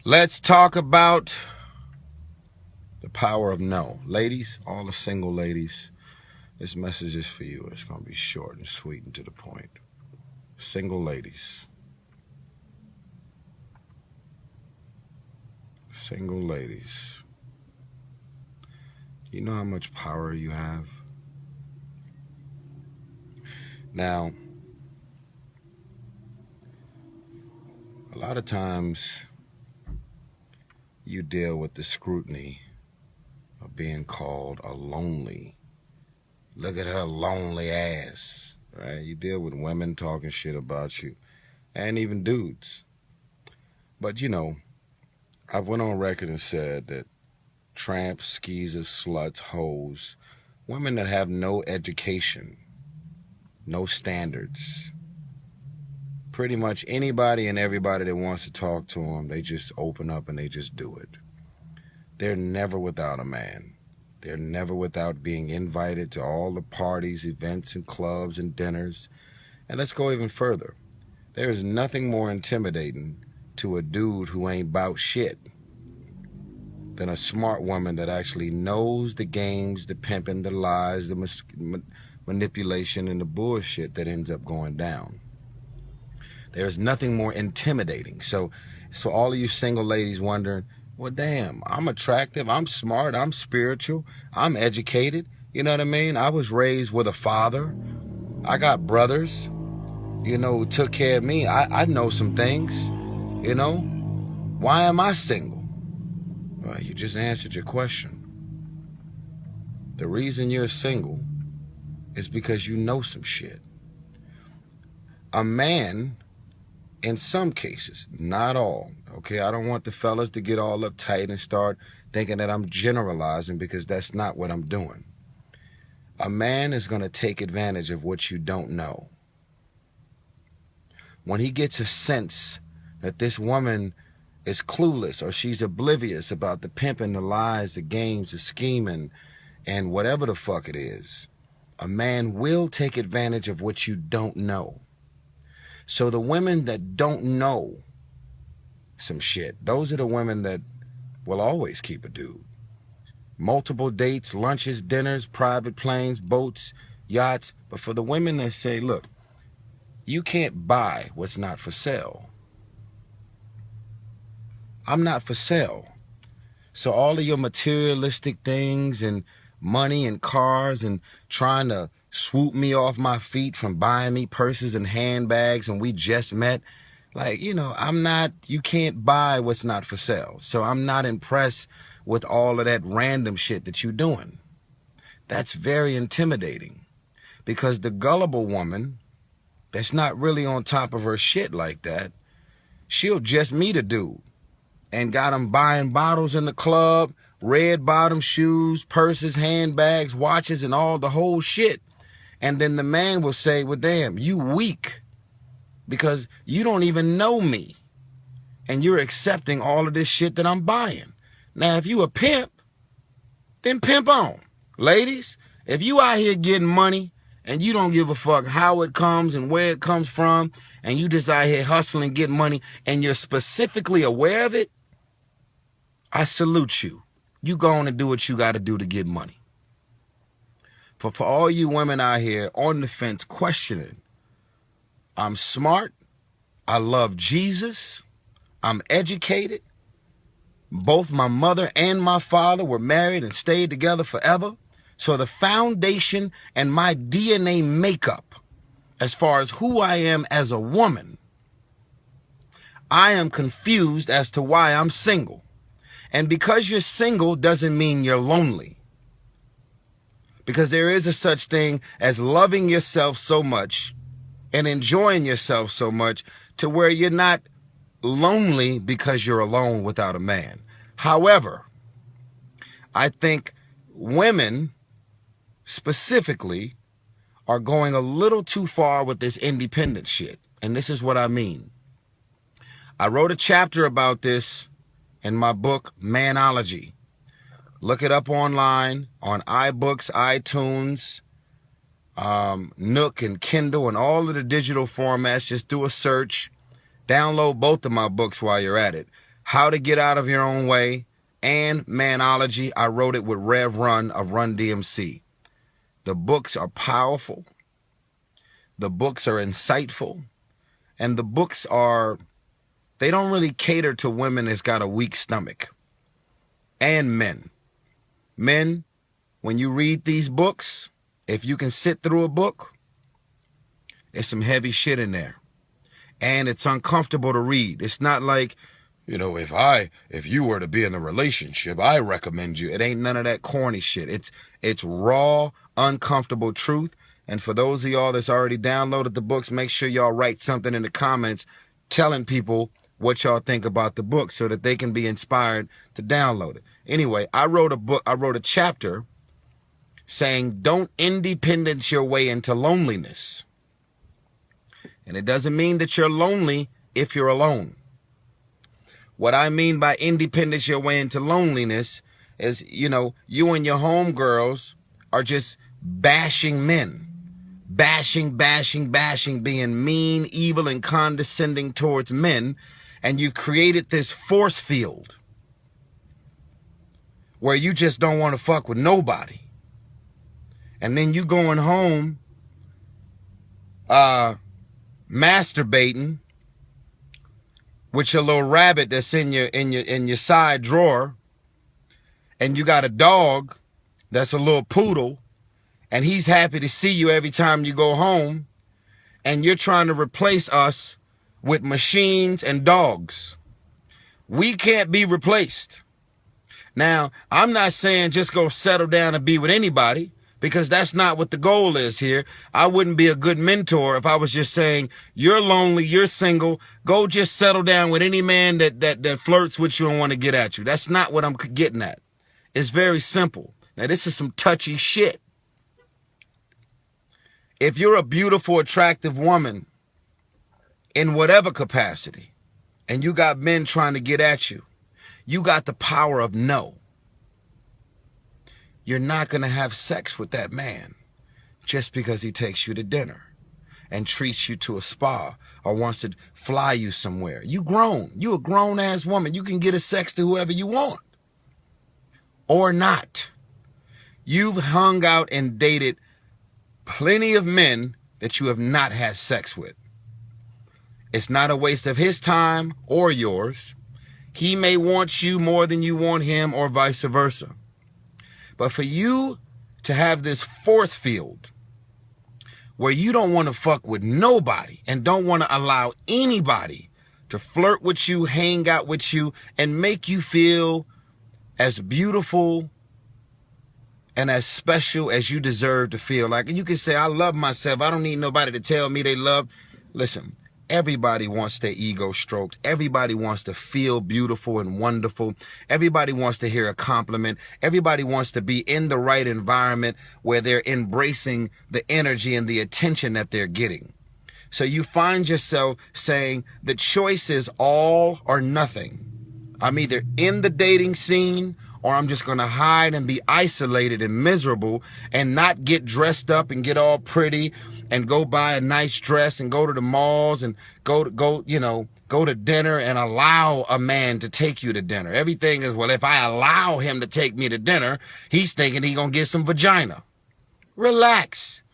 Let's talk about the power of no. Ladies, all the single ladies, this message is for you. It's going to be short and sweet and to the point. Single ladies. Single ladies. You know how much power you have? Now, a lot of times you deal with the scrutiny of being called a lonely. Look at her lonely ass, right? You deal with women talking shit about you, and even dudes. But you know, I've went on record and said that tramps, skeezers, sluts, hoes, women that have no education, no standards, pretty much anybody and everybody that wants to talk to them, they just open up and they just do it. They're never without a man. They're never without being invited to all the parties, events, and clubs and dinners. And let's go even further. There is nothing more intimidating to a dude who ain't bout shit than a smart woman that actually knows the games, the pimping, the lies, the manipulation, and the bullshit that ends up going down. There's nothing more intimidating. So all of you single ladies wondering, well, damn, I'm attractive, I'm smart, I'm spiritual, I'm educated. You know what I mean? I was raised with a father. I got brothers, who took care of me. I know some things, Why am I single? Well, you just answered your question. The reason you're single is because you know some shit. A man, in some cases, not all, okay? I don't want the fellas to get all uptight and start thinking that I'm generalizing, because that's not what I'm doing. A man is going to take advantage of what you don't know. When he gets a sense that this woman is clueless or she's oblivious about the pimping, the lies, the games, the scheming, and whatever the fuck it is, a man will take advantage of what you don't know. So the women that don't know some shit, those are the women that will always keep a dude. Multiple dates, lunches, dinners, private planes, boats, yachts. But for the women that say, look, you can't buy what's not for sale. I'm not for sale. So all of your materialistic things and money and cars and trying to swoop me off my feet from buying me purses and handbags and we just met, you can't buy what's not for sale. So I'm not impressed with all of that random shit that you're doing. That's very intimidating, because the gullible woman that's not really on top of her shit like that, she'll just meet a dude and got him buying bottles in the club, red bottom shoes, purses, handbags, watches, and all the whole shit. And then the man will say, well, damn, you weak because you don't even know me. And you're accepting all of this shit that I'm buying. Now, if you a pimp, then pimp on. Ladies, if you out here getting money and you don't give a fuck how it comes and where it comes from, and you just out here hustling, getting money, and you're specifically aware of it, I salute you. You go on and do what you got to do to get money. But for all you women out here on the fence questioning, I'm smart, I love Jesus, I'm educated, both my mother and my father were married and stayed together forever, so the foundation and my DNA makeup, as far as who I am as a woman, I am confused as to why I'm single. And because you're single doesn't mean you're lonely. Because there is a such thing as loving yourself so much and enjoying yourself so much to where you're not lonely because you're alone without a man. However, I think women specifically are going a little too far with this independent shit. And this is what I mean. I wrote a chapter about this in my book, Manology. Look it up online on iBooks, iTunes, Nook and Kindle and all of the digital formats. Just do a search. Download both of my books while you're at it. How to Get Out of Your Own Way, and Manology. I wrote it with Rev Run of Run DMC. The books are powerful. The books are insightful. And the books they don't really cater to women that's got a weak stomach. And men. Men, when you read these books, if you can sit through a book, there's some heavy shit in there. And it's uncomfortable to read. It's not like, you know, if you were to be in a relationship, I recommend you. It ain't none of that corny shit. It's raw, uncomfortable truth. And for those of y'all that's already downloaded the books, make sure y'all write something in the comments telling people what y'all think about the book so that they can be inspired to download it. Anyway, I wrote a chapter saying, don't independence your way into loneliness. And it doesn't mean that you're lonely if you're alone. What I mean by independence your way into loneliness is, you know, you and your homegirls are just bashing men. Bashing, being mean, evil, and condescending towards men. And you created this force field where you just don't want to fuck with nobody. And then you going home masturbating with your little rabbit that's in your side drawer, and you got a dog that's a little poodle, and he's happy to see you every time you go home, and you're trying to replace us with machines and dogs. We can't be replaced. Now, I'm not saying just go settle down and be with anybody, because that's not what the goal is here. I wouldn't be a good mentor if I was just saying, you're lonely, you're single, go just settle down with any man that flirts with you and want to get at you. That's not what I'm getting at. It's very simple. Now, this is some touchy shit. If you're a beautiful, attractive woman in whatever capacity, and you got men trying to get at you, you got the power of no. You're not going to have sex with that man just because he takes you to dinner and treats you to a spa or wants to fly you somewhere. You grown. You a grown-ass woman. You can get a sex to whoever you want. Or not. You've hung out and dated plenty of men that you have not had sex with. It's not a waste of his time or yours. He may want you more than you want him, or vice versa. But for you to have this force field where you don't want to fuck with nobody and don't want to allow anybody to flirt with you, hang out with you, and make you feel as beautiful and as special as you deserve to feel. Like, you can say, I love myself. I don't need nobody to tell me they love. Listen, everybody wants their ego stroked. Everybody wants to feel beautiful and wonderful. Everybody wants to hear a compliment. Everybody wants to be in the right environment where they're embracing the energy and the attention that they're getting. So you find yourself saying the choice is all or nothing. I'm either in the dating scene, or I'm just going to hide and be isolated and miserable and not get dressed up and get all pretty and go buy a nice dress and go to the malls and go to dinner and allow a man to take you to dinner. Everything is, well, if I allow him to take me to dinner, he's thinking he's going to get some vagina. Relax.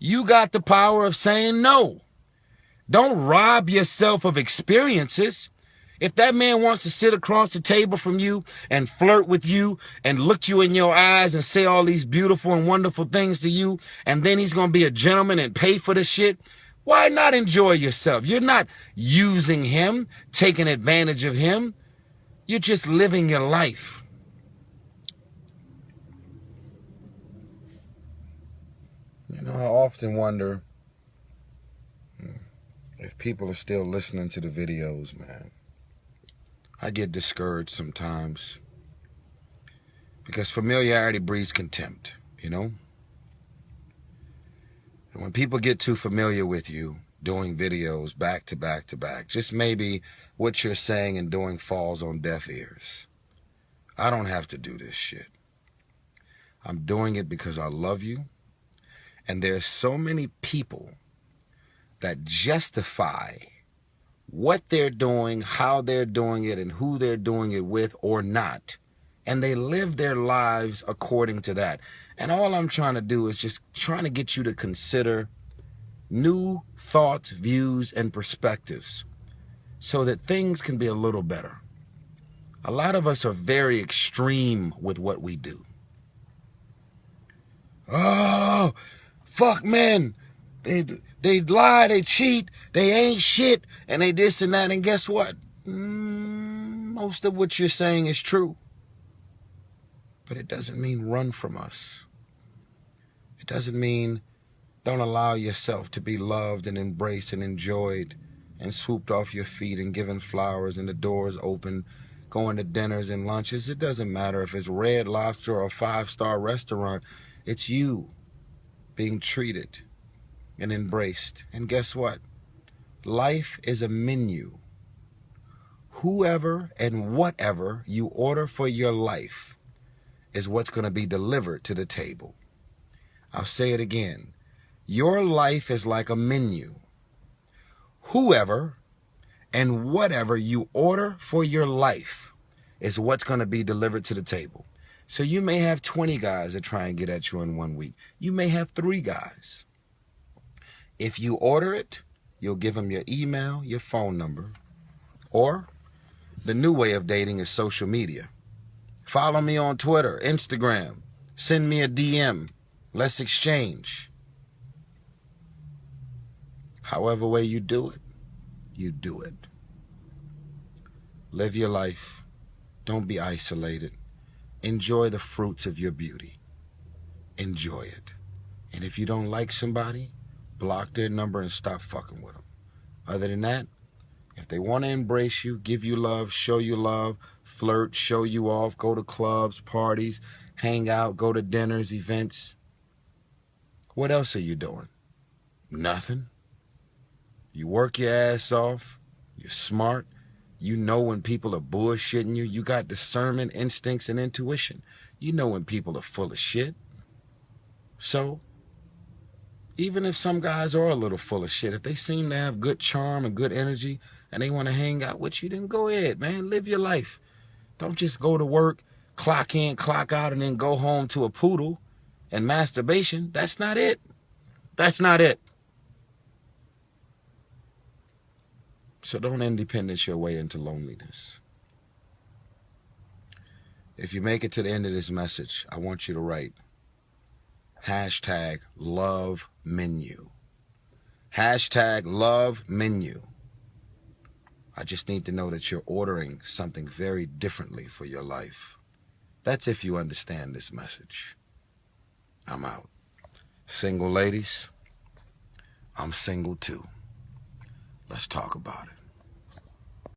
You got the power of saying no. Don't rob yourself of experiences. If that man wants to sit across the table from you and flirt with you and look you in your eyes and say all these beautiful and wonderful things to you, and then he's going to be a gentleman and pay for the shit, why not enjoy yourself? You're not using him, taking advantage of him. You're just living your life. You know, I often wonder if people are still listening to the videos, man. I get discouraged sometimes because familiarity breeds contempt, you know? And when people get too familiar with you doing videos back to back to back, just maybe what you're saying and doing falls on deaf ears. I don't have to do this shit. I'm doing it because I love you. And there's so many people that justify what they're doing, how they're doing it, and who they're doing it with or not. And they live their lives according to that. And all I'm trying to do is just trying to get you to consider new thoughts, views, and perspectives so that things can be a little better. A lot of us are very extreme with what we do. Oh, fuck men. They lie, they cheat, they ain't shit, and they this and that. And guess what? Most of what you're saying is true. But it doesn't mean run from us. It doesn't mean don't allow yourself to be loved and embraced and enjoyed and swooped off your feet and given flowers and the doors open, going to dinners and lunches. It doesn't matter if it's Red Lobster or a 5-star restaurant. It's you being treated and embraced. And guess what? Life is a menu. Whoever and whatever you order for your life is what's going to be delivered to the table. I'll say it again. Your life is like a menu. Whoever and whatever you order for your life is what's going to be delivered to the table. So you may have 20 guys that try and get at you in 1 week. You may have 3 guys. If you order it, you'll give them your email, your phone number, or the new way of dating is social media. Follow me on Twitter, Instagram. Send me a DM. Let's exchange. However way you do it, you do it. Live your life. Don't be isolated. Enjoy the fruits of your beauty. Enjoy it. And if you don't like somebody, block their number and stop fucking with them. Other than that, if they want to embrace you, give you love, show you love, flirt, show you off, go to clubs, parties, hang out, go to dinners, events, what else are you doing? Nothing. You work your ass off. You're smart. You know when people are bullshitting you. You got discernment, instincts, and intuition. You know when people are full of shit. So, even if some guys are a little full of shit, if they seem to have good charm and good energy and they want to hang out with you, then go ahead, man. Live your life. Don't just go to work, clock in, clock out, and then go home to a poodle and masturbation. That's not it. That's not it. So don't independence your way into loneliness. If you make it to the end of this message, I want you to write #LoveMenu. #LoveMenu. I just need to know that you're ordering something very differently for your life. That's if you understand this message. I'm out. Single ladies, I'm single too. Let's talk about it.